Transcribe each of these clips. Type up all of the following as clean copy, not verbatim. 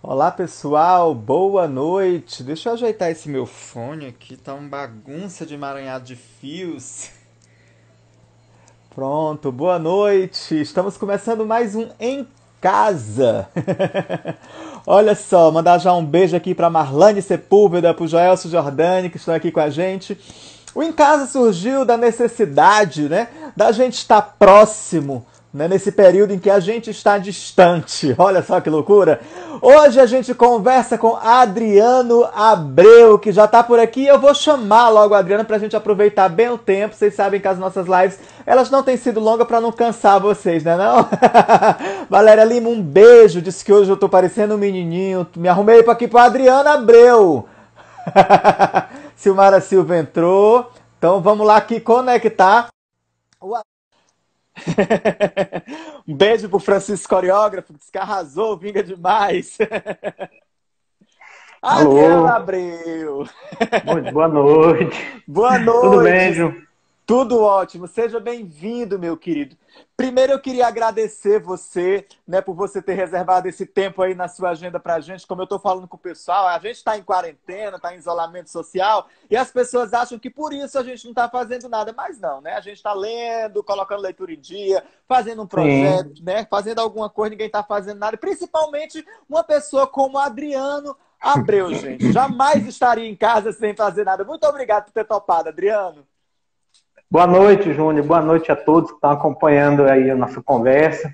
Olá pessoal, boa noite. Deixa eu ajeitar esse meu fone aqui, tá uma bagunça de emaranhado de fios. Pronto, boa noite. Estamos começando mais um Em Casa. Olha só, mandar já um beijo aqui para Marlane Sepúlveda, para o Joelso Jordani, que estão aqui com a gente. O Em Casa surgiu da necessidade, né, da gente estar próximo, né, nesse período em que a gente está distante. Olha só que loucura. Hoje a gente conversa com Adriano Abreu, que já está por aqui. Eu vou chamar logo o Adriano para a gente aproveitar bem o tempo. Vocês sabem que as nossas lives, elas não têm sido longas para não cansar vocês, né não? Valéria Lima, um beijo. Disse que hoje eu tô parecendo um menininho. Me arrumei para aqui para Adriano Abreu. Silmara Silva entrou. Então vamos lá aqui conectar. Um beijo pro Francisco Coreógrafo, que disse que arrasou, vinga demais. Adriano Alô, Abreu. boa noite. Boa Tudo bem, noite. Ju? Tudo ótimo. Seja bem-vindo, meu querido. Primeiro eu queria agradecer você, né, por você ter reservado esse tempo aí na sua agenda pra gente. Como eu tô falando com o pessoal, a gente está em quarentena, está em isolamento social, e as pessoas acham que por isso a gente não está fazendo nada. Mas não, né? A gente está lendo, colocando leitura em dia, fazendo um Sim. projeto, né? Fazendo alguma coisa, ninguém está fazendo nada. Principalmente uma pessoa como Adriano Abreu, gente. Jamais estaria em casa sem fazer nada. Muito obrigado por ter topado, Adriano. Boa noite, Júnior. Boa noite a todos que estão acompanhando aí a nossa conversa.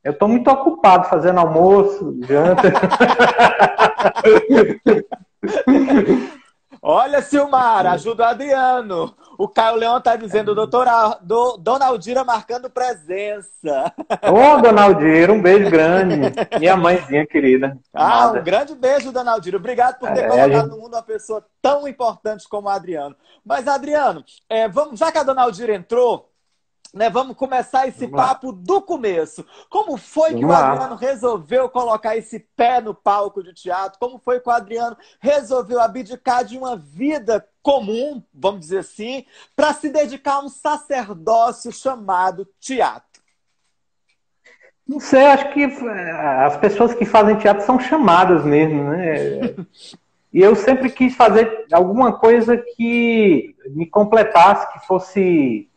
Eu estou muito ocupado fazendo almoço, janta. Olha, Silmar, ajuda o Adriano. O Caio Leão tá dizendo, Dona Aldira marcando presença. Ô, Dona Aldir, um beijo grande. Minha mãezinha querida, Ah, um amada. grande beijo, Dona Aldira. Obrigado por ter A colocado gente... no mundo uma pessoa tão importante como o Adriano. Mas, Adriano, já que a Dona Aldira entrou, né, vamos começar esse Vamos lá. papo do começo. Como foi que Vamos o Adriano lá. resolveu colocar esse pé no palco de teatro? Como foi que o Adriano resolveu abdicar de uma vida comum, vamos dizer assim, para se dedicar a um sacerdócio chamado teatro? Não sei, acho que as pessoas que fazem teatro são chamadas mesmo, né? E eu sempre quis fazer alguma coisa que me completasse, que fosse.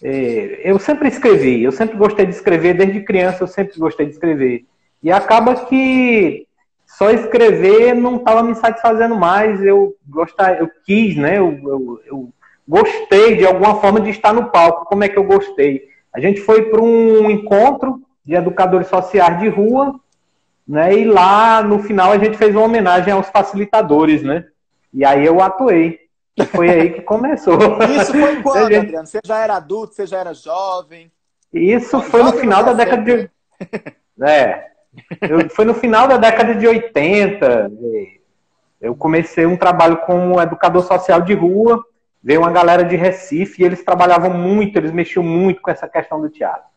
Eu sempre escrevi, eu sempre gostei de escrever, desde criança eu sempre gostei de escrever. E acaba que só escrever não estava me satisfazendo mais, eu quis, né? Eu gostei de alguma forma de estar no palco. Como é que eu gostei? A gente foi para um encontro de educadores sociais de rua, né? E lá no final a gente fez uma homenagem aos facilitadores, né? E aí eu atuei. E foi aí que começou. Isso foi A quando, gente Adriano? Você já era adulto, você já era jovem? Isso foi no Jovem final você é da década sempre, né? de. É, foi no final da década de 80. Eu comecei um trabalho como educador social de rua. Veio uma galera de Recife e eles trabalhavam muito, eles mexiam muito com essa questão do teatro.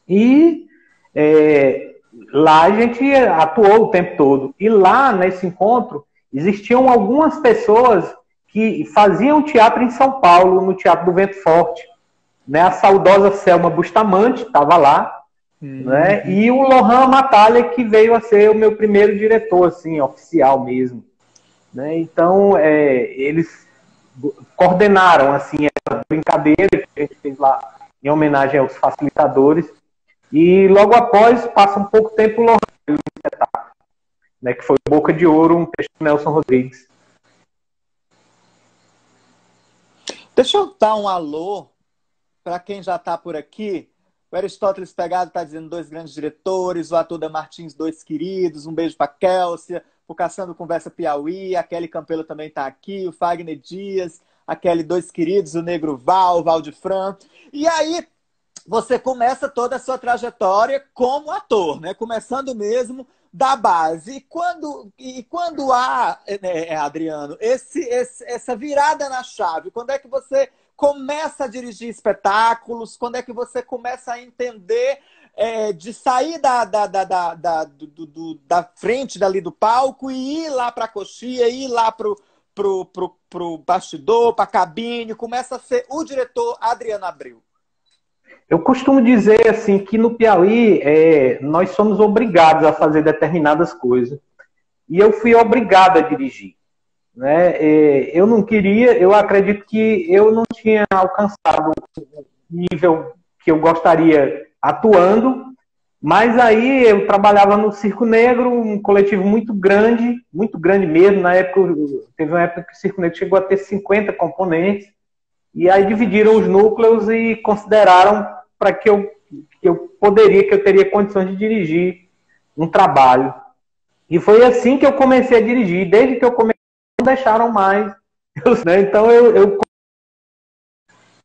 E é, lá a gente atuou o tempo todo. E lá, nesse encontro, existiam algumas pessoas que faziam teatro em São Paulo, no Teatro do Vento Forte, né? A saudosa Selma Bustamante estava lá, né? Uhum. E o Lohan Matalha, que veio a ser o meu primeiro diretor, assim, oficial mesmo, né? Então, eles coordenaram, assim, essa brincadeira que a gente fez lá em homenagem aos facilitadores. E logo após, passa um pouco tempo, o Lohan, né? Que foi Boca de Ouro, um texto do Nelson Rodrigues. Deixa eu dar um alô para quem já está por aqui. O Aristóteles Pegado está dizendo dois grandes diretores, o Atuda Martins, dois queridos, um beijo para a Kélcia, o Caçando Conversa Piauí, a Kelly Campelo também está aqui, o Fagner Dias, a Kelly, dois queridos, o Negro Val, o Valdifran. E aí, você começa toda a sua trajetória como ator, né? Começando mesmo da base. E quando há, Adriano, essa virada na chave, quando é que você começa a dirigir espetáculos, quando é que você começa a entender de sair da frente dali do palco e ir lá para a coxia, ir lá pro bastidor, para a cabine, começa a ser o diretor Adriano Abreu? Eu costumo dizer assim que no Piauí nós somos obrigados a fazer determinadas coisas. e eu fui obrigado a dirigir, né? Eu não queria, eu acredito que eu não tinha alcançado o nível que eu gostaria atuando, mas aí eu trabalhava no Circo Negro, um coletivo muito grande mesmo. Na época, teve uma época que o Circo Negro chegou a ter 50 componentes, e aí dividiram os núcleos e consideraram para que que eu teria condições de dirigir um trabalho. E foi assim que eu comecei a dirigir. Desde que eu comecei, não deixaram mais. Né? Então eu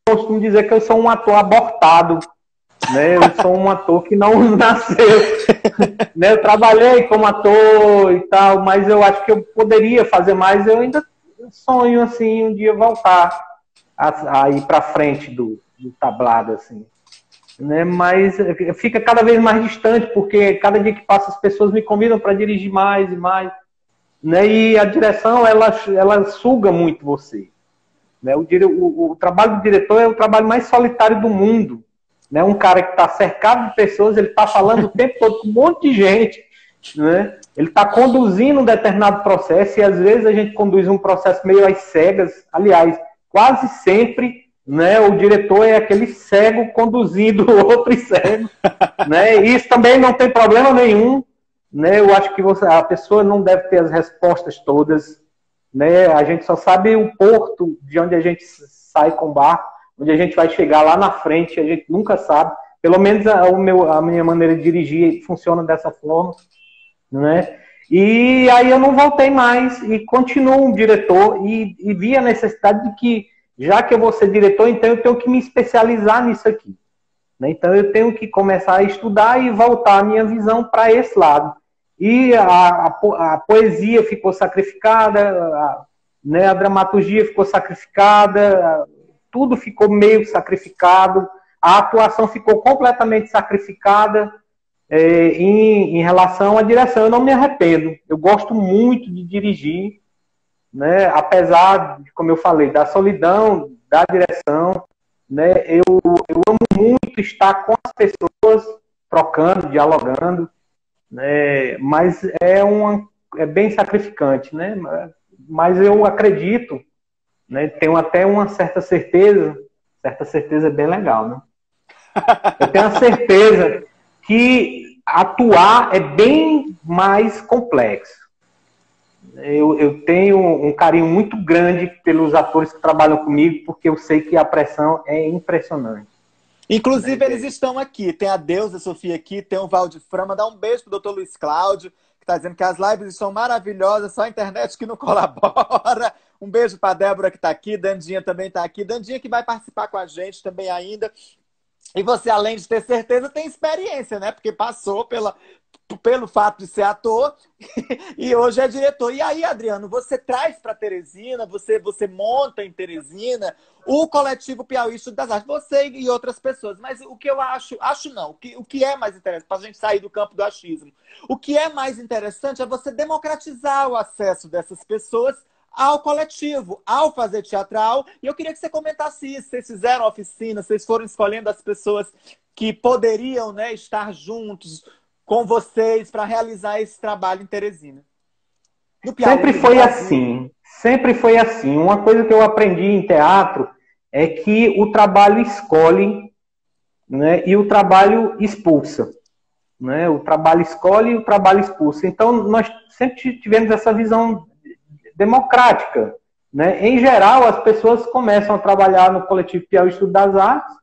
costumo dizer que eu sou um ator abortado. Né? Eu sou um ator que não nasceu. Né? Eu trabalhei como ator e tal, mas eu acho que eu poderia fazer mais. Eu ainda sonho assim um dia voltar a ir para frente do tablado, assim. Né? Mas fica cada vez mais distante, porque cada dia que passa as pessoas me convidam para dirigir mais e mais. Né? E a direção, ela suga muito você. Né? O trabalho do diretor é o trabalho mais solitário do mundo. Né? Um cara que está cercado de pessoas, ele está falando o tempo todo com um monte de gente. Né? Ele está conduzindo um determinado processo, e às vezes a gente conduz um processo meio às cegas. Aliás, quase sempre, né, o diretor é aquele cego conduzindo outros cegos. Né? E isso também não tem problema nenhum. Né? Eu acho que a pessoa não deve ter as respostas todas. Né? A gente só sabe o porto de onde a gente sai com o barco, onde a gente vai chegar lá na frente, a gente nunca sabe. Pelo menos a minha maneira de dirigir funciona dessa forma. Né? E aí eu não voltei mais e continuo um diretor e vi a necessidade de que, já que eu vou ser diretor, então eu tenho que me especializar nisso aqui. Né? Então eu tenho que começar a estudar e voltar a minha visão para esse lado. E a poesia ficou sacrificada, né? A dramaturgia ficou sacrificada, tudo ficou meio sacrificado, a atuação ficou completamente sacrificada. Em relação à direção, eu não me arrependo. Eu gosto muito de dirigir, né? Apesar, como eu falei, da solidão, da direção, né? Eu amo muito estar com as pessoas, trocando, dialogando, né? Mas é bem sacrificante, né? Mas eu acredito, né? Tenho até uma certa certeza é bem legal, né? Eu tenho a certeza que atuar é bem mais complexo. Eu tenho um carinho muito grande pelos atores que trabalham comigo, porque eu sei que a pressão é impressionante. Inclusive, eles estão aqui. Tem a Deusa Sofia aqui, tem o Valdir Frama. Dá um beijo pro Dr. Luiz Cláudio, que está dizendo que as lives estão maravilhosas, só a internet que não colabora. Um beijo para a Débora, que está aqui. Dandinha também está aqui. Dandinha que vai participar com a gente também ainda. E você, além de ter certeza, tem experiência, né? Porque passou pelo fato de ser ator e hoje é diretor. E aí, Adriano, você traz para Teresina, você monta em Teresina o coletivo Piauí Estudo das Artes, você e outras pessoas. Mas o que eu acho não, o que é mais interessante, para a gente sair do campo do achismo, o que é mais interessante é você democratizar o acesso dessas pessoas ao coletivo, ao fazer teatral. E eu queria que você comentasse isso. Vocês fizeram oficina, vocês foram escolhendo as pessoas que poderiam, né, estar juntos com vocês para realizar esse trabalho em Teresina. Sempre foi assim. Sempre foi assim. Uma coisa que eu aprendi em teatro é que o trabalho escolhe, né, e o trabalho expulsa. Né? O trabalho escolhe e o trabalho expulsa. Então, nós sempre tivemos essa visão democrática. Né? Em geral, as pessoas começam a trabalhar no coletivo Piauí Estudo das Artes,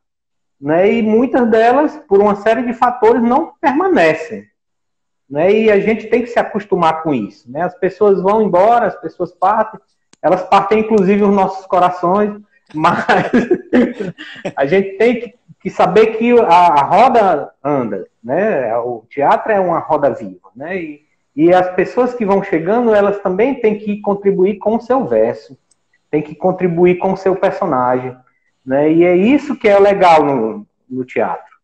né? E muitas delas, por uma série de fatores, não permanecem. Né? E a gente tem que se acostumar com isso. Né? As pessoas vão embora, as pessoas partem, elas partem inclusive os nossos corações, mas a gente tem que saber que a roda anda. Né? O teatro é uma roda viva. Né? E as pessoas que vão chegando, elas também têm que contribuir com o seu verso, têm que contribuir com o seu personagem. Né? E é isso que é legal no teatro.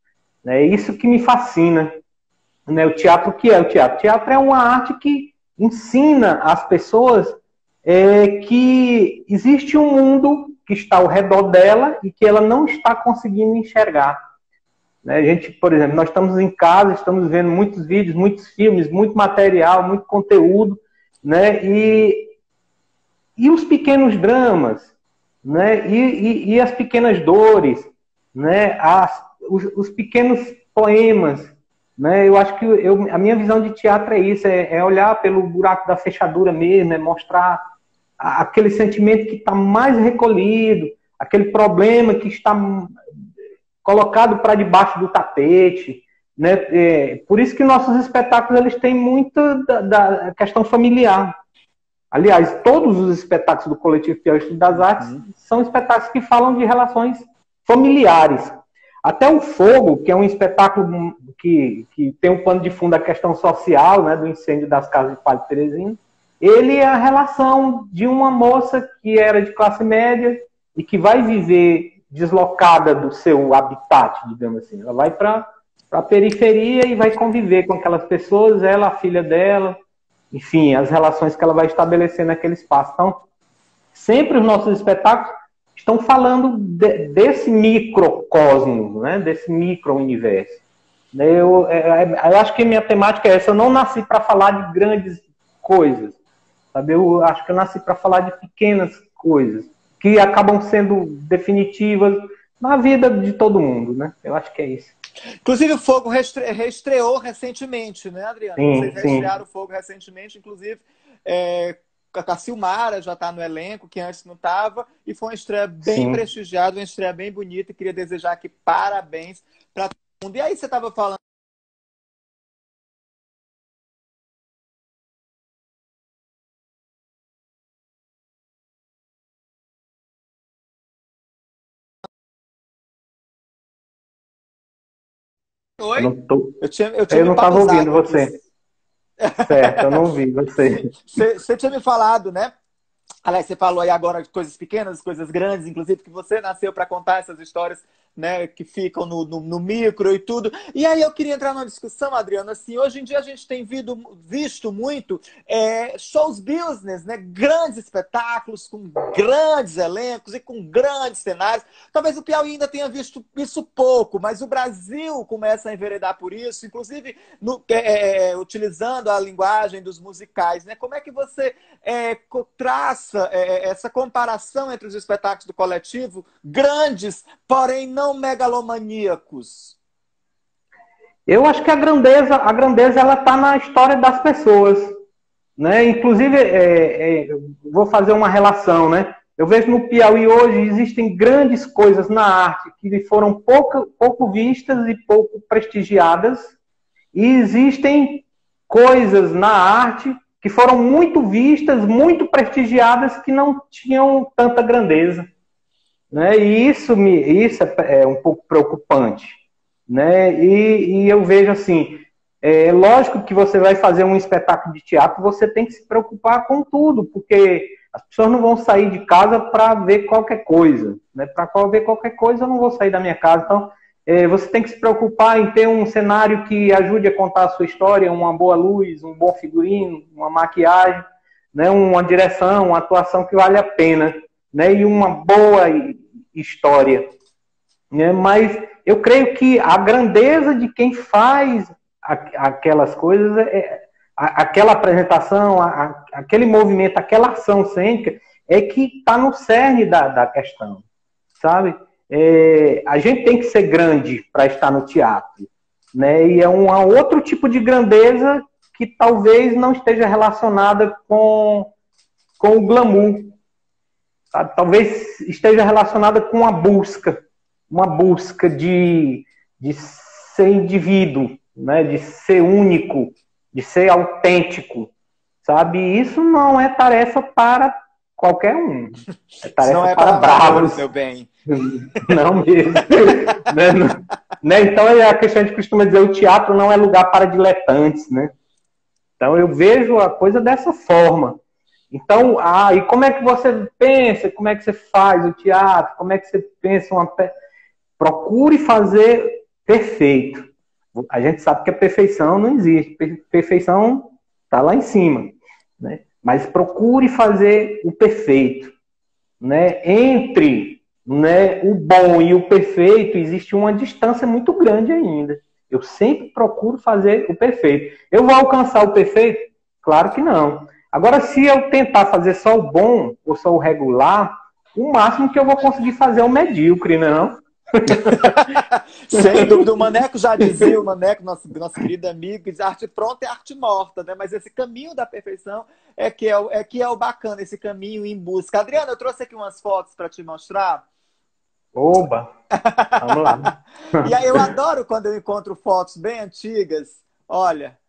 Né? É isso que me fascina. Né? O teatro, o que é o teatro? O teatro é uma arte que ensina as pessoas que existe um mundo que está ao redor dela e que ela não está conseguindo enxergar. A gente, por exemplo, nós estamos em casa, estamos vendo muitos vídeos, muitos filmes, muito material, muito conteúdo, né? E os pequenos dramas, né? E as pequenas dores, né? Os pequenos poemas, né? Eu acho que a minha visão de teatro é isso, é olhar pelo buraco da fechadura mesmo, é mostrar aquele sentimento que está mais recolhido, aquele problema que está colocado para debaixo do tapete, né? Por isso que nossos espetáculos eles têm muito da questão familiar. Aliás, todos os espetáculos do Coletivo Piauí Estudo das Artes são espetáculos que falam de relações familiares. Até o Fogo, que é um espetáculo que tem um pano de fundo a questão social, né, do incêndio das casas de Padre Teresina, ele é a relação de uma moça que era de classe média e que vai viver deslocada do seu habitat, digamos assim. Ela vai para a periferia e vai conviver com aquelas pessoas, ela, a filha dela, enfim, as relações que ela vai estabelecer naquele espaço. Então, sempre os nossos espetáculos estão falando desse microcosmos, né? Desse micro-universo. Eu acho que minha temática é essa. Eu não nasci para falar de grandes coisas, sabe? Eu acho que eu nasci para falar de pequenas coisas que acabam sendo definitivas na vida de todo mundo, né? Eu acho que é isso. Inclusive, o Fogo reestreou recentemente, né, Adriano? Vocês reestrearam o Fogo recentemente, inclusive a Silmara já está no elenco, que antes não estava, e foi uma estreia bem prestigiada, uma estreia bem bonita, e queria desejar aqui parabéns para todo mundo. E aí você estava falando Oi? Eu não estava ouvindo você. Certo, eu não ouvi você. Você tinha me falado, né? Aliás, você falou aí agora de coisas pequenas, coisas grandes, inclusive que você nasceu para contar essas histórias, né, que ficam no micro e tudo. E aí eu queria entrar numa discussão, Adriano, assim, hoje em dia a gente tem visto muito shows business, né, grandes espetáculos com grandes elencos e com grandes cenários. Talvez o Piauí ainda tenha visto isso pouco, mas o Brasil começa a enveredar por isso, inclusive utilizando a linguagem dos musicais, né? Como é que você traça essa comparação entre os espetáculos do coletivo, grandes, porém não megalomaníacos? Eu acho que a grandeza ela está na história das pessoas, né? Inclusive, vou fazer uma relação, né? Eu vejo no Piauí hoje existem grandes coisas na arte que foram pouco vistas e pouco prestigiadas, e existem coisas na arte que foram muito vistas, muito prestigiadas, que não tinham tanta grandeza, né? E isso é um pouco preocupante, né? E eu vejo assim, lógico que você vai fazer um espetáculo de teatro, você tem que se preocupar com tudo, porque as pessoas não vão sair de casa para ver qualquer coisa, né? Para ver qualquer coisa, eu não vou sair da minha casa. Então, você tem que se preocupar em ter um cenário que ajude a contar a sua história, uma boa luz, um bom figurino, uma maquiagem, né? Uma direção, uma atuação que vale a pena, né? E uma boa história, né? Mas eu creio que a grandeza de quem faz aquelas coisas, aquela apresentação, aquele movimento, aquela ação cênica, é que está no cerne da questão, sabe? A gente tem que ser grande para estar no teatro, né? E é um outro tipo de grandeza que talvez não esteja relacionada com o glamour, sabe? Talvez esteja relacionada com uma busca de ser indivíduo, né? De ser único, de ser autêntico, sabe? E isso não é tarefa para qualquer um. É tarefa não é para bravos, meu bem. Não mesmo. né? Então a questão, a gente costuma dizer, o teatro não é lugar para diletantes, né? Então eu vejo a coisa dessa forma. Então, e como é que você pensa? Como é que você faz o teatro? Como é que você pensa Procure fazer perfeito. A gente sabe que a perfeição não existe. Perfeição está lá em cima, né? Mas procure fazer o perfeito, né? Entre, né, o bom e o perfeito existe uma distância muito grande ainda. Eu sempre procuro fazer o perfeito. Eu vou alcançar o perfeito? Claro que não. Agora, se eu tentar fazer só o bom ou só o regular, o máximo que eu vou conseguir fazer é o medíocre, né, não? Sem dúvida, o Maneco já dizia, o Maneco, nosso querido amigo, diz, arte pronta é arte morta, né? Mas esse caminho da perfeição é que é o bacana, esse caminho em busca. Adriana, eu trouxe aqui umas fotos para te mostrar. Oba! Vamos lá. E aí eu adoro quando eu encontro fotos bem antigas. Olha.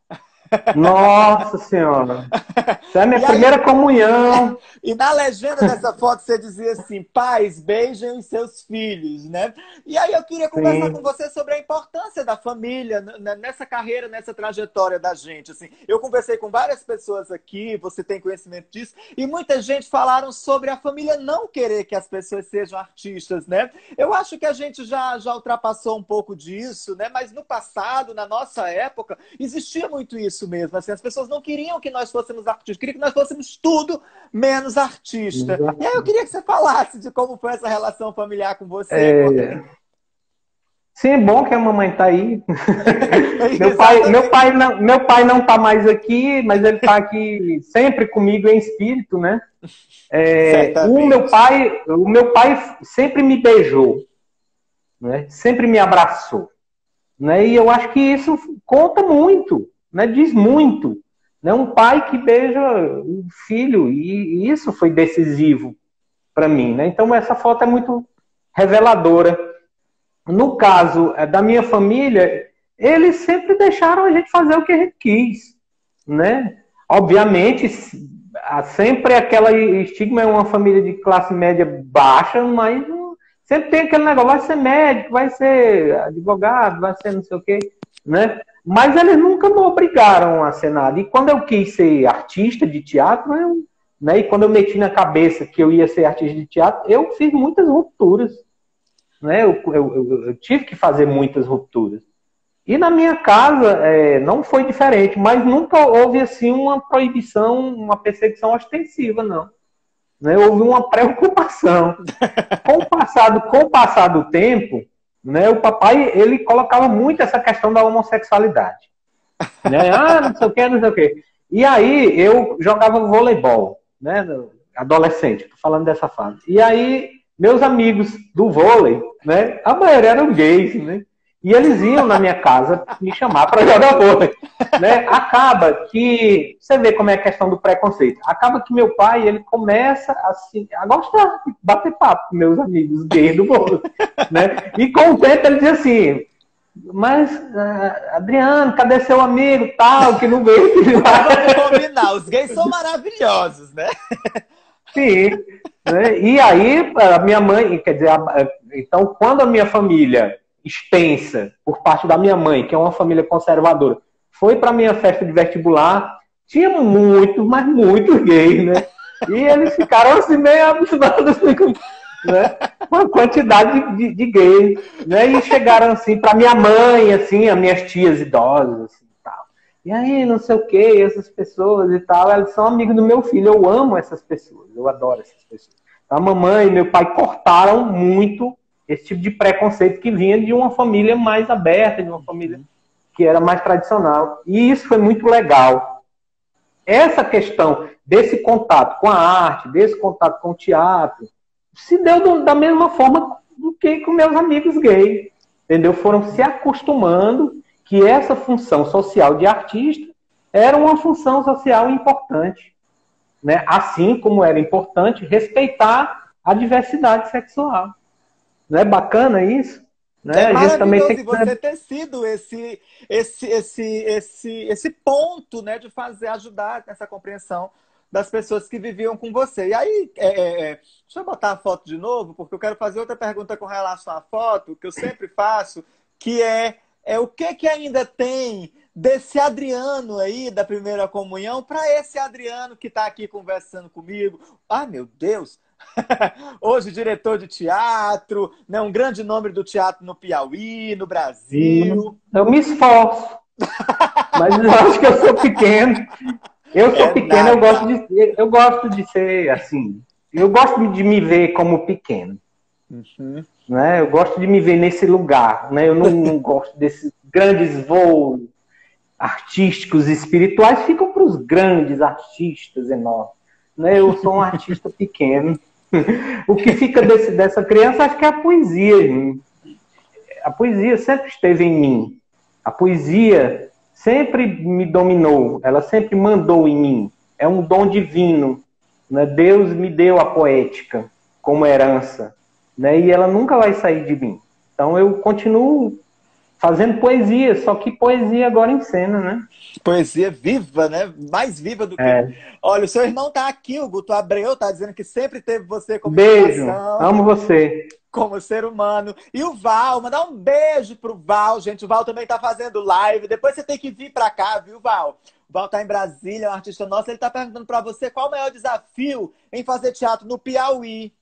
Nossa Senhora! Essa é a minha E primeira aí, comunhão. e na legenda dessa foto você dizia assim: pais, beijem os seus filhos, né? E aí eu queria conversar com Sim. você sobre a importância da família nessa carreira, nessa trajetória da gente. Assim, eu conversei com várias pessoas aqui, você tem conhecimento disso, e muita gente falaram sobre a família não querer que as pessoas sejam artistas, né? Eu acho que a gente já ultrapassou um pouco disso, né? Mas no passado, na nossa época, existia muito isso mesmo. Assim, as pessoas não queriam que nós fôssemos artistas, queriam que nós fôssemos tudo menos artista. E aí eu queria que você falasse de como foi essa relação familiar com você, É, sim, é bom que a mamãe está aí. Meu pai, meu Exatamente. pai não, meu pai não está mais aqui, mas ele está aqui sempre comigo em espírito, né? Certamente. O meu pai sempre me beijou, né? Sempre me abraçou, né? E eu acho que isso conta muito, né? Diz muito, né? Um pai que beija o filho e isso foi decisivo para mim, né? Então essa foto é muito reveladora. No caso da minha família, eles sempre deixaram a gente fazer o que a gente quis, né? Obviamente, sempre aquela estigma é uma família de classe média baixa, mas sempre tem aquele negócio, vai ser médico, vai ser advogado, vai ser não sei o quê, né? Mas eles nunca me obrigaram a ser nada. E quando eu quis ser artista de teatro, né? E quando eu meti na cabeça que eu ia ser artista de teatro, eu fiz muitas rupturas, né? Eu tive que fazer muitas rupturas. E na minha casa não foi diferente, mas nunca houve assim uma proibição, uma perseguição ostensiva, não. Né? Houve uma preocupação. Com o passar do tempo, né, o papai ele colocava muito essa questão da homossexualidade. Né? Ah, não sei o que, não sei o que. E aí eu jogava voleibol, né? Adolescente, tô falando dessa fase. E aí meus amigos do vôlei, né? A maioria eram gays, né? E eles iam na minha casa me chamar para jogar vôlei, né? Acaba que você vê como é a questão do preconceito. Acaba que meu pai ele começa assim a gostar de bater papo com meus amigos gays do vôlei, né? E com o tempo ele diz assim: mas, Adriano, cadê seu amigo tal, que não veio? Mas vamos combinar, os gays são maravilhosos, né? Sim. Né? E aí, a minha mãe, quer dizer, então, quando a minha família extensa, por parte da minha mãe, que é uma família conservadora, foi para a minha festa de vestibular, tinha muito, mas muito gays, né? E eles ficaram assim meio abismados, né? Uma quantidade de gays, né? E chegaram assim para minha mãe, assim, as minhas tias idosas, assim, tal. E aí, não sei o que, essas pessoas e tal, elas são amigos do meu filho. Eu amo essas pessoas, eu adoro essas pessoas. A mamãe e meu pai cortaram muito esse tipo de preconceito que vinha de uma família mais aberta, de uma família que era mais tradicional. E isso foi muito legal. Essa questão desse contato com a arte, desse contato com o teatro, se deu da mesma forma do que com meus amigos gays, entendeu? Foram se acostumando que essa função social de artista era uma função social importante, né? Assim como era importante respeitar a diversidade sexual. Não é bacana isso? Né? É A gente também maravilhoso tem e que... você ter sido esse ponto, né, de fazer, ajudar nessa compreensão das pessoas que viviam com você. E aí, deixa eu botar a foto de novo, porque eu quero fazer outra pergunta com relação à foto, que eu sempre faço, que é o que ainda tem desse Adriano aí, da primeira comunhão, para esse Adriano que está aqui conversando comigo. Ah, meu Deus! Hoje diretor de teatro, né, um grande nome do teatro no Piauí, no Brasil. Eu me esforço, mas eu acho que eu sou pequeno. Eu sou É pequeno, nada. eu gosto de ser assim. Eu gosto de me ver como pequeno. Uhum. Né? Eu gosto de me ver nesse lugar. Né? Eu não gosto desses grandes voos. artísticos e espirituais ficam para os grandes artistas enormes. Né? Eu sou um artista pequeno. O que fica dessa criança, acho que é a poesia. A poesia sempre esteve em mim. A poesia sempre me dominou. Ela sempre mandou em mim. É um dom divino. Né? Deus me deu a poética como herança. Né? E ela nunca vai sair de mim. Então eu continuo fazendo poesia, só que poesia agora em cena, né? Poesia viva, né? Mais viva do que... Olha, o seu irmão tá aqui, o Guto Abreu, tá dizendo que sempre teve você como beijo, inspiração, amo você. como ser humano. E o Val, mandar um beijo pro Val, gente. O Val também tá fazendo live. Depois você tem que vir pra cá, viu, Val? O Val tá em Brasília, é um artista nosso. Ele tá perguntando pra você qual o maior desafio em fazer teatro no Piauí.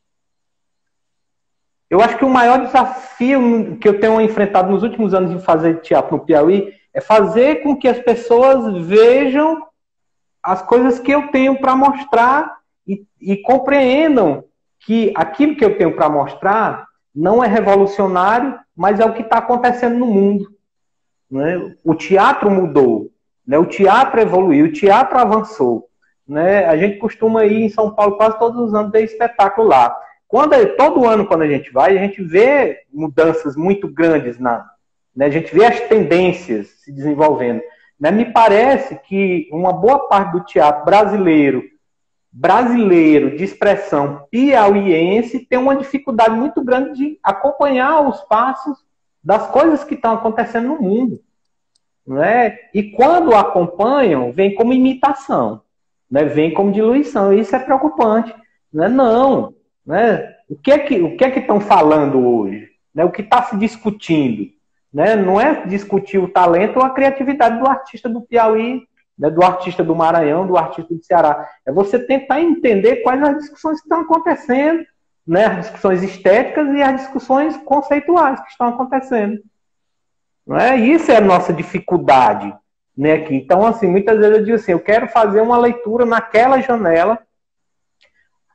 Eu acho que o maior desafio que eu tenho enfrentado nos últimos anos em fazer teatro no Piauí é fazer com que as pessoas vejam as coisas que eu tenho para mostrar e compreendam que aquilo que eu tenho para mostrar não é revolucionário, mas é o que está acontecendo no mundo. Né? O teatro mudou, né? O teatro evoluiu, o teatro avançou. Né? A gente costuma ir em São Paulo quase todos os anos ver espetáculo lá. Todo ano, quando a gente vai, a gente vê mudanças muito grandes, né? A gente vê as tendências se desenvolvendo. Né? Me parece que uma boa parte do teatro brasileiro de expressão piauiense tem uma dificuldade muito grande de acompanhar os passos das coisas que estão acontecendo no mundo. Né? E quando acompanham, vem como imitação, né? Vem como diluição. Isso é preocupante. Né? Não. Né? O que é que estão falando hoje? Né? O que está se discutindo? Né? Não é discutir o talento ou a criatividade do artista do Piauí, né? Do artista do Maranhão, do artista do Ceará. É você tentar entender quais as discussões que estão acontecendo, né? As discussões estéticas e as discussões conceituais que estão acontecendo. Não é? Isso é a nossa dificuldade, né, aqui. Então, assim, muitas vezes eu digo assim, eu quero fazer uma leitura naquela janela.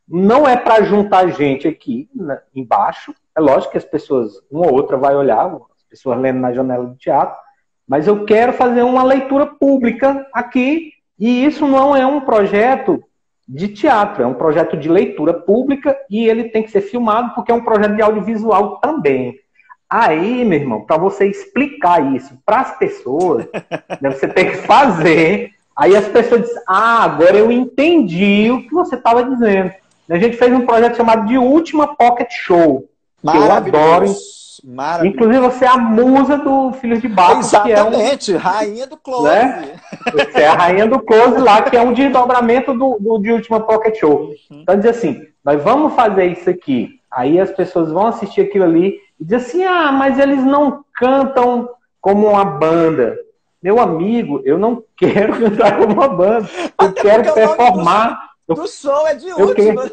Não é para juntar gente aqui, né, embaixo. É lógico que as pessoas, uma ou outra vai olhar, as pessoas lendo na janela do teatro, mas eu quero fazer uma leitura pública aqui, e isso não é um projeto de teatro, é um projeto de leitura pública, e ele tem que ser filmado porque é um projeto de audiovisual também. Aí, meu irmão, para você explicar isso para as pessoas, né, você tem que fazer. Aí as pessoas dizem, agora eu entendi o que você estava dizendo. A gente fez um projeto chamado de Última Pocket Show, que eu adoro. Inclusive, você é a musa do Filhos de Baco. Exatamente, que é rainha do close. Né? Você é a rainha do close lá, que é um desdobramento de Última Pocket Show. Então, diz assim, nós vamos fazer isso aqui. Aí as pessoas vão assistir aquilo ali e dizer assim, mas eles não cantam como uma banda. Meu amigo, eu não quero cantar como uma banda. Eu quero performar. O show é de última.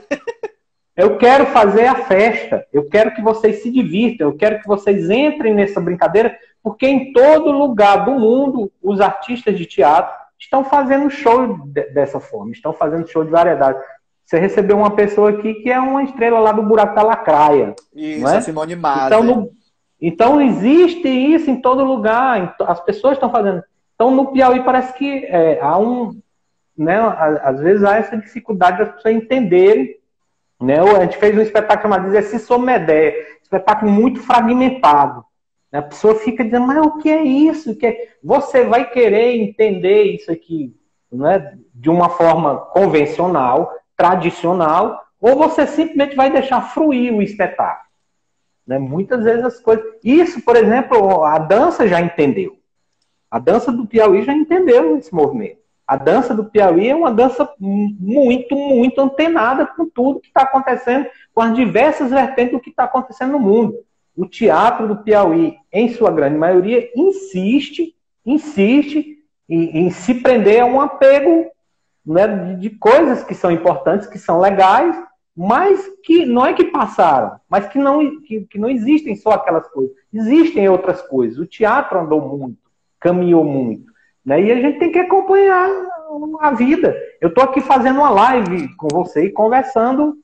Eu quero fazer a festa. Eu quero que vocês se divirtam. Eu quero que vocês entrem nessa brincadeira, porque em todo lugar do mundo, os artistas de teatro estão fazendo show dessa forma. Estão fazendo show de variedade. Você recebeu uma pessoa aqui que é uma estrela lá do Buraco da Lacraia. Isso, não é? A Simone Maser. Então existe isso em todo lugar. As pessoas estão fazendo. Então no Piauí parece que há né, às vezes há essa dificuldade das pessoas entenderem. Né? A gente fez um espetáculo chamado Exercício Sob Medé, espetáculo muito fragmentado. A pessoa fica dizendo, mas o que é isso? Você vai querer entender isso aqui, né, de uma forma convencional, tradicional, ou você simplesmente vai deixar fluir o espetáculo. Né? Muitas vezes as coisas... Isso, por exemplo, a dança já entendeu. A dança do Piauí já entendeu esse movimento. A dança do Piauí é uma dança muito, muito antenada com tudo que está acontecendo, com as diversas vertentes do que está acontecendo no mundo. O teatro do Piauí, em sua grande maioria, insiste em se prender a um apego, né, de coisas que são importantes, que são legais, mas que não é que passaram, mas que não existem só aquelas coisas. Existem outras coisas. O teatro andou muito, caminhou muito. Né? E a gente tem que acompanhar a vida. Eu estou aqui fazendo uma live com você e conversando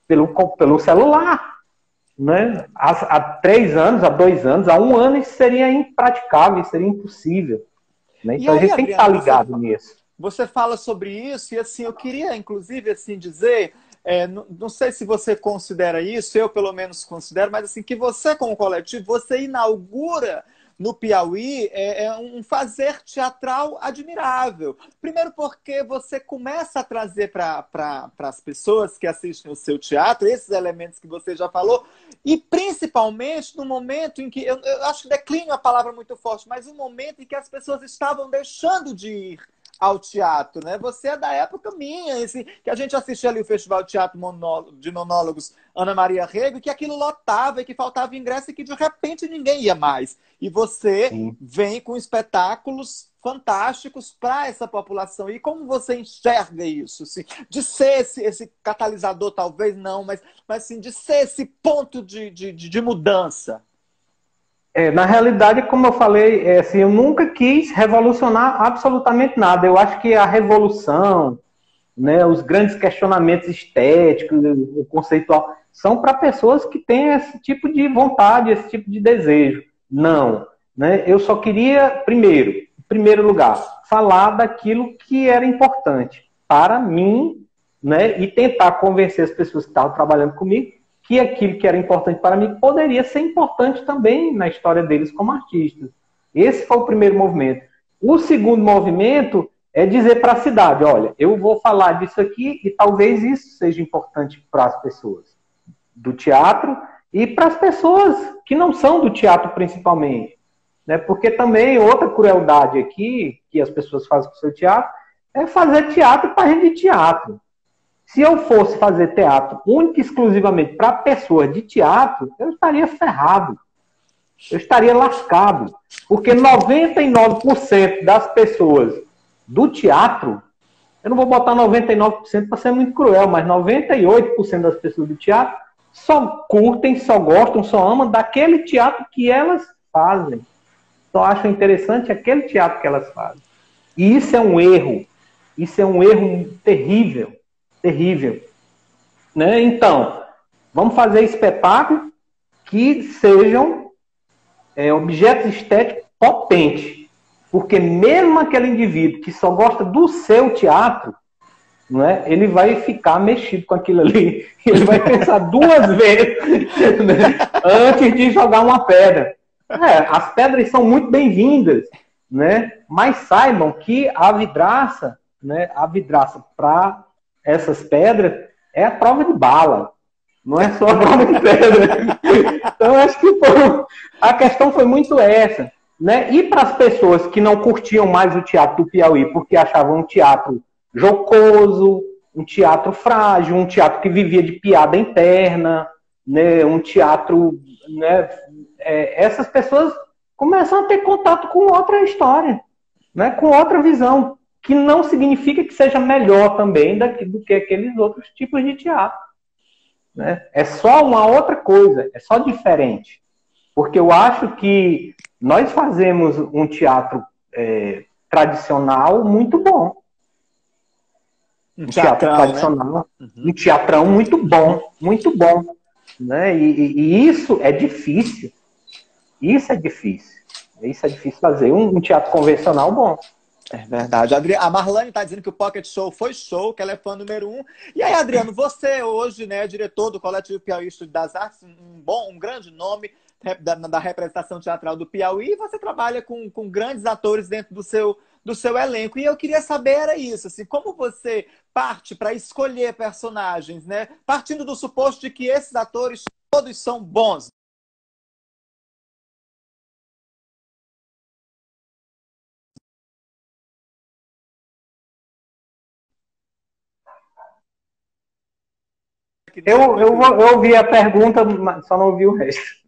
pelo celular. Né? Há 3 anos, há 2 anos, há 1 ano, isso seria impraticável, isso seria impossível. Né? E Então a aí, gente tem que estar Adriano, ligado nisso. você fala sobre isso e assim, eu queria inclusive assim dizer, não sei se você considera isso, eu pelo menos considero, mas assim que você como coletivo, você inaugura no Piauí um fazer teatral admirável. Primeiro porque você começa a trazer para as pessoas que assistem o seu teatro esses elementos que você já falou, e principalmente no momento em que, eu acho que declínio é a palavra muito forte, mas um momento em que as pessoas estavam deixando de ir ao teatro, né? Você é da época minha, que a gente assistia ali o Festival de Teatro de Monólogos Ana Maria Rego, que aquilo lotava e que faltava ingresso e que de repente ninguém ia mais. E você Sim. vem com espetáculos fantásticos para essa população. E como você enxerga isso? Assim, de ser esse catalisador, talvez não, mas assim, de ser esse ponto de mudança. Na realidade, como eu falei, assim, eu nunca quis revolucionar absolutamente nada. Eu acho que a revolução, né, os grandes questionamentos estéticos, o conceitual, são para pessoas que têm esse tipo de vontade, esse tipo de desejo. Não. Né? Eu só queria, em primeiro lugar, falar daquilo que era importante para mim, né, e tentar convencer as pessoas que estavam trabalhando comigo que aquilo que era importante para mim poderia ser importante também na história deles como artistas. Esse foi o primeiro movimento. O segundo movimento é dizer para a cidade, olha, eu vou falar disso aqui e talvez isso seja importante para as pessoas do teatro e para as pessoas que não são do teatro principalmente. Né? Porque também outra crueldade aqui, que as pessoas fazem com o seu teatro, é fazer teatro para gente de teatro. Se eu fosse fazer teatro único e exclusivamente para pessoas de teatro, eu estaria ferrado. Eu estaria lascado. Porque 99% das pessoas do teatro, eu não vou botar 99% para ser muito cruel, mas 98% das pessoas do teatro só curtem, só gostam, só amam daquele teatro que elas fazem. Só acham interessante aquele teatro que elas fazem. E isso é um erro. Isso é um erro terrível. Terrível. Né? Então, vamos fazer espetáculos que sejam objetos estéticos potentes. Porque mesmo aquele indivíduo que só gosta do seu teatro, não é? Ele vai ficar mexido com aquilo ali. Ele vai pensar duas vezes, né? Antes de jogar uma pedra. As pedras são muito bem-vindas, né? Mas saibam que a vidraça, né? A vidraça para essas pedras é a prova de bala. Não é só a prova de pedra. Então, acho que a questão foi muito essa. Né? E para as pessoas que não curtiam mais o teatro do Piauí, porque achavam um teatro jocoso, um teatro frágil, um teatro que vivia de piada interna, né? Um teatro... Né? Essas pessoas começam a ter contato com outra história, né? Com outra visão, que não significa que seja melhor também do que aqueles outros tipos de teatro. Né? É só uma outra coisa, é só diferente. Porque eu acho que nós fazemos um teatro tradicional muito bom. Um teatro tradicional, né? Um teatrão muito bom, muito bom. Né? E isso é difícil. Isso é difícil. Isso é difícil fazer. Um teatro convencional bom. É verdade. A Marlane está dizendo que o Pocket Show foi show, que ela é fã número 1. E aí, Adriano, você hoje, né, diretor do Coletivo Piauí Estúdio das Artes, um grande nome da representação teatral do Piauí, e você trabalha com grandes atores dentro do seu elenco. E eu queria saber, era isso, assim, como você parte para escolher personagens, né? Partindo do suposto de que esses atores todos são bons. Eu ouvi a pergunta, só não ouvi o resto.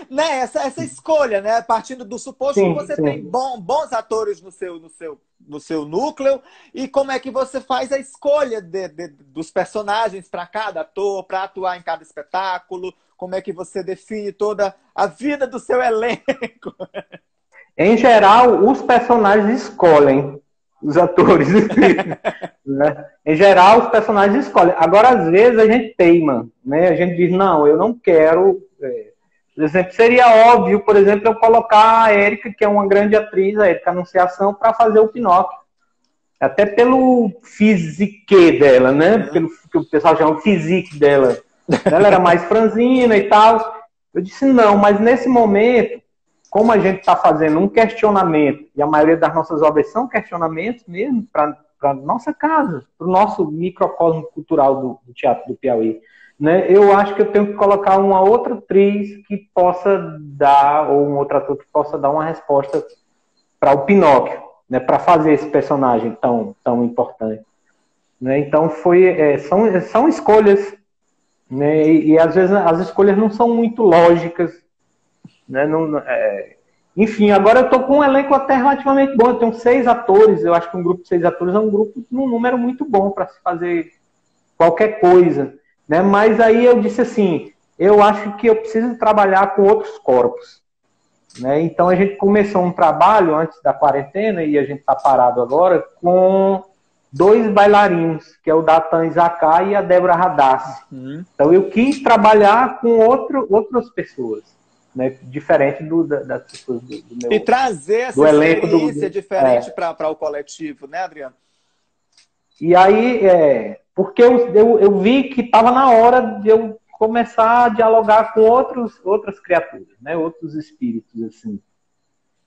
Né? Essa escolha, né? Partindo do suposto que você tem bons atores no seu núcleo, e como é que você faz a escolha dos personagens para cada ator, para atuar em cada espetáculo, como é que você define toda a vida do seu elenco? Em geral, os personagens escolhem os atores. Né? Em geral, os personagens escolhem. Agora, às vezes, a gente teima. Né? A gente diz, não, eu não quero Por exemplo, seria óbvio, por exemplo, eu colocar a Érica, que é uma grande atriz, a Érica Anunciação, para fazer o Pinóquio. Até pelo physique dela, né? Pelo que o pessoal chama de physique dela. Ela era mais franzina e tal. Eu disse, não, mas nesse momento, como a gente está fazendo um questionamento, e a maioria das nossas obras são questionamentos mesmo, para a nossa casa, para o nosso microcosmo cultural do Teatro do Piauí, né? Eu acho que eu tenho que colocar uma outra atriz que possa dar, ou um outro ator que possa dar uma resposta para o Pinóquio, né? Para fazer esse personagem tão importante. Né? Então, são escolhas, né? E às vezes as escolhas não são muito lógicas, né? Enfim, agora eu estou com um elenco até relativamente bom. Eu tenho 6 atores. Eu acho que um grupo de 6 atores é um grupo num número muito bom para se fazer qualquer coisa, né? Mas aí eu disse assim, eu acho que eu preciso trabalhar com outros corpos, né? Então a gente começou um trabalho antes da quarentena, e a gente está parado agora, com 2 bailarinos, que é o Datan Isaká e a Débora Radassi. Então eu quis trabalhar com outras pessoas, né? Diferente das pessoas do meu... E trazer essa experiência diferente para o coletivo, né, Adriano? E aí, porque eu vi que estava na hora de eu começar a dialogar com outras criaturas, né? Outros espíritos, assim.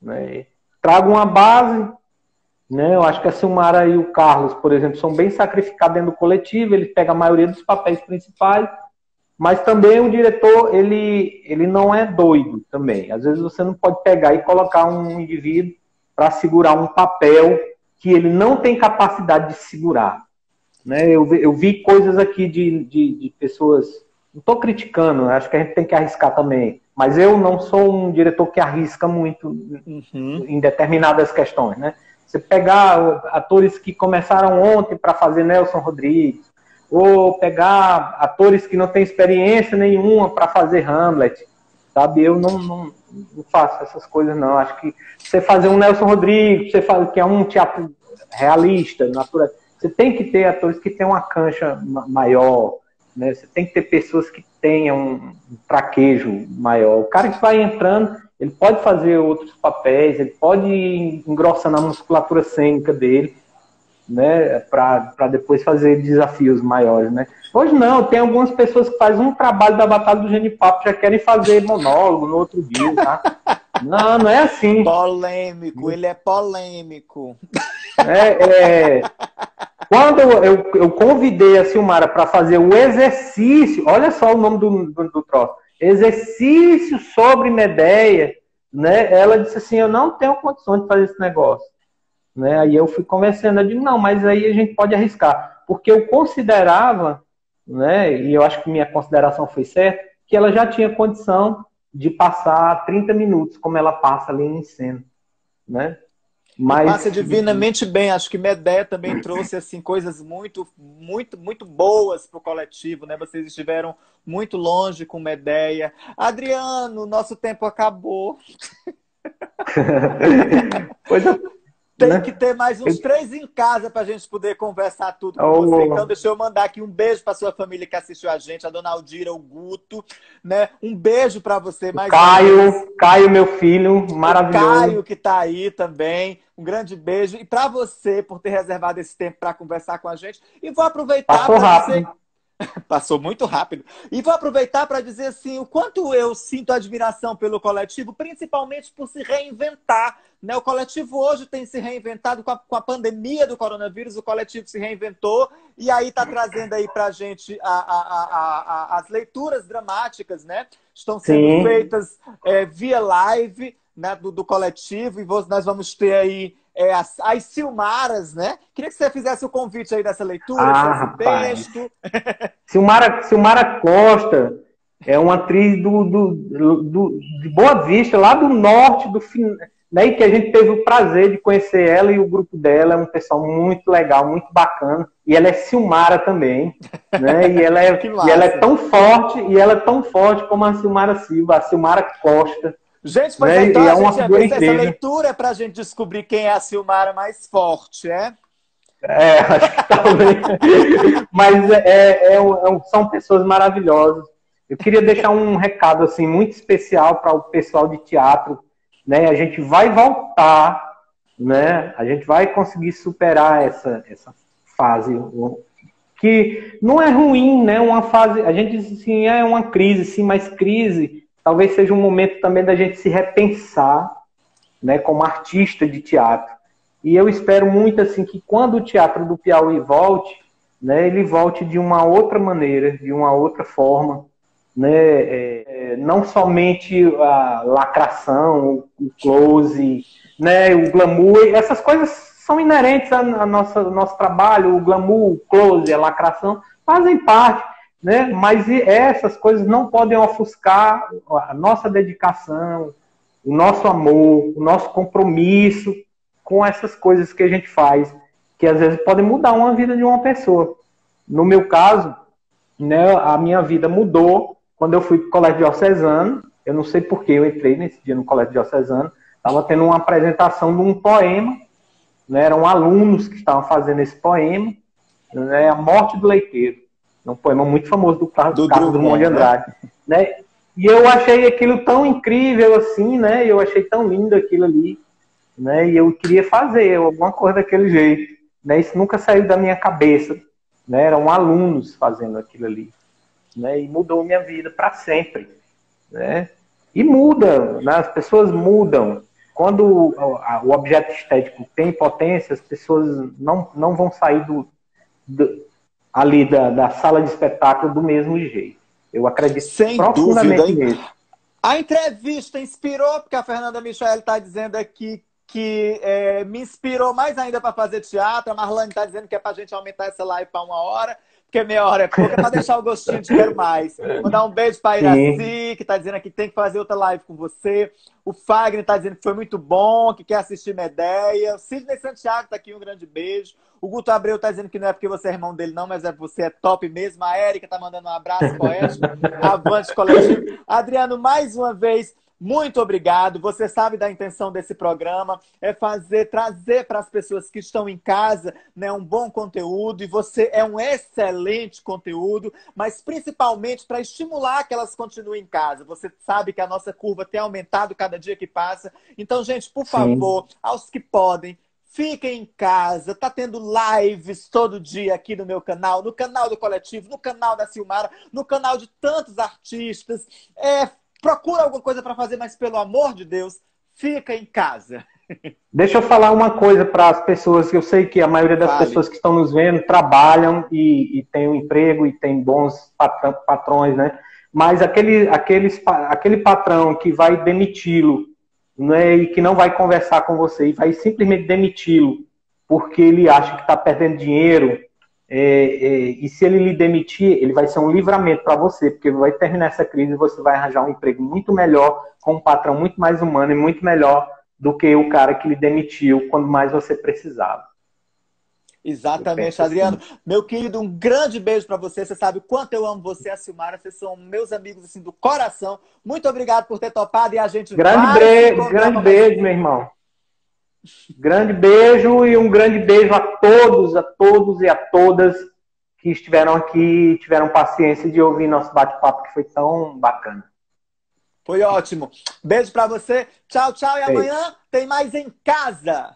Né? Trago uma base, né? Eu acho que a Silmara e o Carlos, por exemplo, são bem sacrificados dentro do coletivo, ele pega a maioria dos papéis principais, mas também o diretor, ele não é doido também. Às vezes você não pode pegar e colocar um indivíduo para segurar um papel que ele não tem capacidade de segurar. Né? Eu vi coisas aqui de pessoas... Não estou criticando, acho que a gente tem que arriscar também. Mas eu não sou um diretor que arrisca muito em determinadas questões. Né? Você pegar atores que começaram ontem para fazer Nelson Rodrigues, ou pegar atores que não têm experiência nenhuma para fazer Hamlet, sabe? Eu não faço essas coisas, não. Acho que você fazer um Nelson Rodrigues, você faz, que é um teatro realista, natural, você tem que ter atores que tenham uma cancha maior, né? Você tem que ter pessoas que tenham um traquejo maior. O cara que vai entrando, ele pode fazer outros papéis, ele pode ir engrossando a musculatura cênica dele, né, para depois fazer desafios maiores, né? Hoje não, tem algumas pessoas que fazem um trabalho da Batalha do Genipapo, já querem fazer monólogo no outro dia, tá? Não é assim. Polêmico, ele é polêmico. Quando eu convidei a Silmara para fazer o exercício, olha só o nome do troço, exercício sobre Medeia, né? Ela disse assim, eu não tenho condições de fazer esse negócio. Né? Aí eu fui conversando, eu digo, não, mas aí a gente pode arriscar. Porque eu considerava, né, e eu acho que minha consideração foi certa, que ela já tinha condição de passar 30 minutos, como ela passa ali em cena. Né? Mas... passa divinamente bem. Acho que Medeia também trouxe assim, coisas muito boas para o coletivo. Né? Vocês estiveram muito longe com Medeia. Adriano, nosso tempo acabou. Pois Tem que ter mais uns 3 em casa para a gente poder conversar tudo com você. Então, deixa eu mandar aqui um beijo para sua família que assistiu a gente, a dona Aldira, o Guto, né? Um beijo para você. Mais Caio, meu filho, maravilhoso. O Caio, que está aí também. Um grande beijo. E para você, por ter reservado esse tempo para conversar com a gente. E vou aproveitar para dizer... Passou muito rápido. E vou aproveitar para dizer assim, o quanto eu sinto admiração pelo coletivo, principalmente por se reinventar. Né? O coletivo hoje tem se reinventado com a pandemia do coronavírus, o coletivo se reinventou e aí está trazendo aí para a gente as leituras dramáticas, né? Estão sendo feitas via live, né, do coletivo, e nós vamos ter aí as Silmaras, né? Queria que você fizesse o convite aí dessa leitura, desse texto. Silmara Costa é uma atriz de Boa Vista, lá do norte, né, e que a gente teve o prazer de conhecer ela e o grupo dela. É um pessoal muito legal, muito bacana. E ela é Silmara também, né? E ela é tão forte como a Silmara Silva, a Silmara Costa. Gente, pois né? Então essa leitura é pra gente descobrir quem é a Silmara mais forte, é? Acho que talvez. Mas são pessoas maravilhosas. Eu queria deixar um recado assim muito especial para o pessoal de teatro, né? A gente vai voltar, né? A gente vai conseguir superar essa fase que não é ruim, né? Uma fase, a gente diz assim, é uma crise, sim, mas crise talvez seja um momento também da gente se repensar, né? Como artista de teatro. E eu espero muito assim que quando o Teatro do Piauí volte, né? Ele volte de uma outra maneira, de uma outra forma, né? Não somente a lacração, o close, né? O glamour, essas coisas são inerentes ao nosso trabalho, o glamour, o close, a lacração, fazem parte, né? Mas essas coisas não podem ofuscar a nossa dedicação, o nosso amor, o nosso compromisso com essas coisas que a gente faz, que às vezes podem mudar uma vida de uma pessoa. No meu caso, né, a minha vida mudou quando eu fui para o Colégio Diocesano. Eu não sei por que eu entrei nesse dia no Colégio Diocesano. Estava tendo uma apresentação de um poema, né, eram alunos que estavam fazendo esse poema, né, A Morte do Leiteiro. Um poema muito famoso do Carlos Drummond de Andrade. Né? E eu achei aquilo tão incrível assim, né? Eu achei tão lindo aquilo ali, né? E eu queria fazer alguma coisa daquele jeito. Né? Isso nunca saiu da minha cabeça. Né? Eram alunos fazendo aquilo ali. Né? E mudou minha vida para sempre. Né? E muda, né? As pessoas mudam. Quando o objeto estético tem potência, as pessoas não vão sair ali da sala de espetáculo do mesmo jeito. Eu acredito sem profundamente dúvida, nisso. A entrevista inspirou, porque a Fernanda Michel está dizendo aqui que me inspirou mais ainda para fazer teatro. A Marlane está dizendo que é para a gente aumentar essa live para 1 hora, porque meia hora é pouca, para deixar o gostinho de quero mais. Mandar um beijo para a Iraci, que está dizendo aqui que tem que fazer outra live com você. O Fagner está dizendo que foi muito bom, que quer assistir Medeia. O Sidney Santiago está aqui, um grande beijo. O Guto Abreu está dizendo que não é porque você é irmão dele, não, mas é porque você é top mesmo. A Érica está mandando um abraço poético. Avante coletivo. Adriano, mais uma vez, muito obrigado. Você sabe da intenção desse programa, é trazer para as pessoas que estão em casa, né, um bom conteúdo, e você é um excelente conteúdo, mas principalmente para estimular que elas continuem em casa. Você sabe que a nossa curva tem aumentado cada dia que passa. Então, gente, por favor, aos que podem, fiquem em casa. Tá tendo lives todo dia aqui no meu canal, no canal do Coletivo, no canal da Silmara, no canal de tantos artistas. Procura alguma coisa para fazer, mas pelo amor de Deus, fica em casa. Deixa eu falar uma coisa para as pessoas, que eu sei que a maioria das pessoas que estão nos vendo trabalham e tem um emprego e tem bons patrões, né? Mas aquele patrão que vai demiti-lo, né, e que não vai conversar com você e vai simplesmente demiti-lo porque ele acha que está perdendo dinheiro, e se ele lhe demitir, ele vai ser um livramento para você, porque vai terminar essa crise e você vai arranjar um emprego muito melhor, com um patrão muito mais humano e muito melhor do que o cara que lhe demitiu quando mais você precisava. Exatamente, Adriano. Assim. Meu querido, um grande beijo para você. Você sabe o quanto eu amo você, a Silmara. Vocês são meus amigos assim do coração. Muito obrigado por ter topado e a gente grande beijo, meu irmão. Grande beijo e um grande beijo a todos e a todas que estiveram aqui, tiveram paciência de ouvir nosso bate-papo, que foi tão bacana. Foi ótimo. Beijo para você. Tchau, tchau. E amanhã tem mais Em Casa.